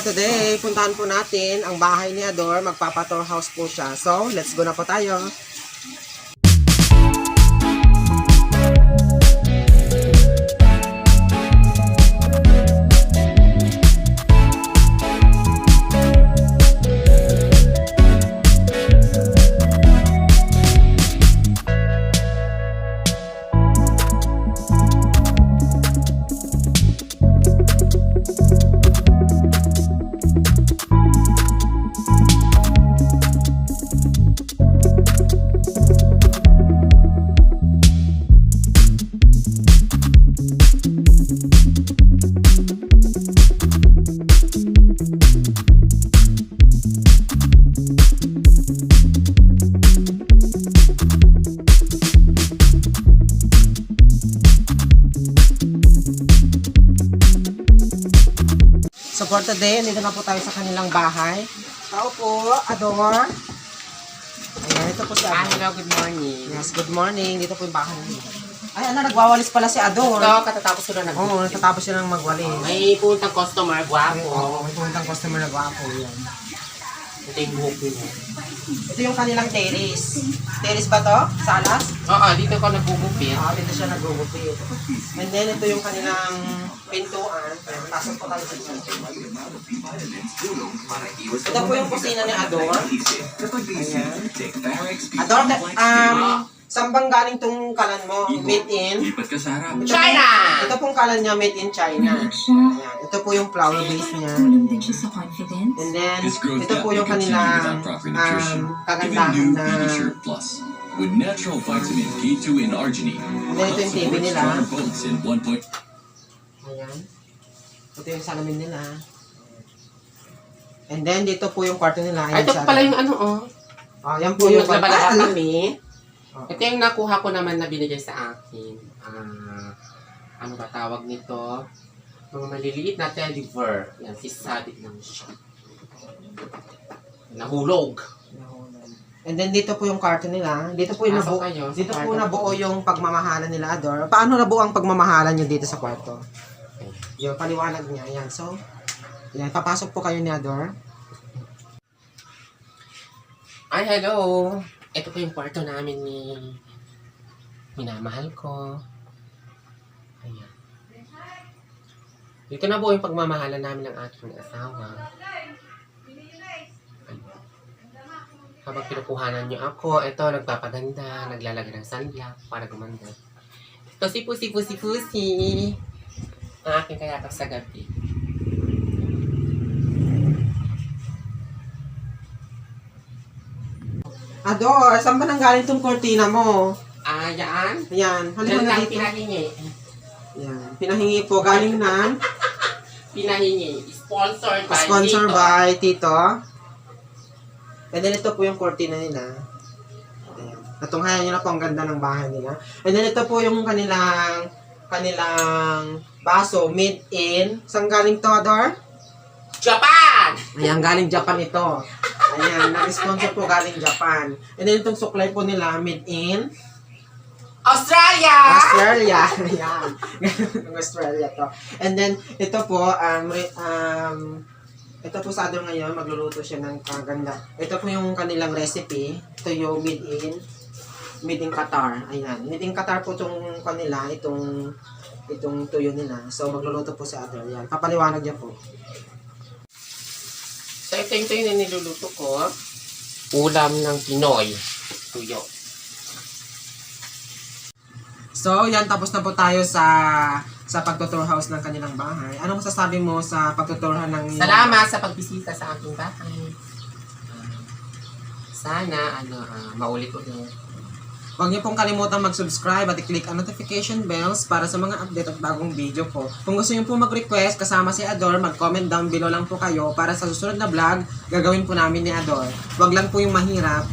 today, puntahan po natin ang bahay ni Ador. Magpapa-tour house po siya. So, let's go na po tayo. So for today, nandito na po tayo sa kanilang bahay. Tao po, Ador. Ayan, ito po si Ador. Hello, good morning. Yes, good morning. Dito po yung bahay niya. Ay, nagwawalis pala si Ador. Ito, katatapos ko na Oo, natatapos siya ng magwalis. May puntang customer, gwapo. Oo, may pumunтang customer na gwapo yan. Ito yung buhok niya. Ito yung kanilang terrace. Terrace ba to? Sa alas? Oo, dito ko nagugupit. Dito siya nagugupit. And then, ito yung kanilang pintuan. Pasok po tayo dito. Ito po yung kusina ni Ador. Ayan. Ador, saan bang galing tong kalan mo? Made in? China! Ito pong kalan niya, made in China. Ayan. Ito po yung flower base niya. And then, ito po yung kanilang kagandahan na with natural vitamin K2 and arginine. then ito yung TV nila. Bones in 1. Ayan. Ito yung salamin nila. And then, dito po yung kwarto nila. Ay, ito pala yung ano, oh. Yan po Yung yung naglabalaba kwarto. kami. Ito yung nakuha ko naman na binigay sa akin. Ano ba tawag nito? Mga maliliit na teddy bear. Yan, sisabit lang siya. Nahulog. And then, dito po yung kwarto nila. Dito po yung Pasok kayo sa dito po kwarto. nabuo yung pagmamahalan nila, Ador. Paano nabuo ang pagmamahalan nyo dito sa kwarto? Yung paliwanag niya. Yan. So, yan. Papasok po kayo ni Ador. Ay, hello! Ito po yung kwarto namin ni minamahal ko. Ayan. Dito na po yung pagmamahalan namin ng aking asawa. Ayan. Habang pinukuhanan niyo ako, ito, nagpapaganda, naglalagay ng sunblock para gumanda. Ito si Pusi. Ang aking kayakap sa gabi. Ador, saan ba nanggaling tong kortina mo? Yan. Yan. Yan Halika na lang dito. pinahingi. Yan. Pinahingi po. Galing na. Pinahingi. Sponsored by Sponsor Tito. by Tito. And then ito po yung kortina nila. Ayan. Natunghayan nyo na po ang ganda ng bahay nila. And then ito po yung kanilang baso made in. Saan galing to, Ador? Japan! Ayan, galing Japan ito. Ayan, nag-sponsor po galing Japan. And then itong suklay po nila made in Australia! Australia. Ayan. Galing Australia to. And then ito po, ito po sa Ador ngayon, magluluto siya ng kaganda. Ito po yung kanilang recipe. Ito yung made in Qatar. Ayan. Made in Qatar po itong kanila, itong tuyo nila. So, magluluto po si Ador. Ayan. Papaliwanag niya po. So, ito yung niluluto ko. Ulam ng Pinoy. Tuyo. So, yan. Tapos na po tayo sa pagtutour house ng kanilang bahay. Anong masasabi mo sa pagtuturhan ng... Salamat sa pagbisita sa aking bahay. Sana, maulit-ulit. Huwag niyo pong kalimutan mag-subscribe at i-click ang notification bells para sa mga update at bagong video po. Kung gusto niyo po mag-request kasama si Ador, mag-comment down below lang po kayo para sa susunod na vlog, gagawin po namin ni Ador. Huwag lang po yung mahirap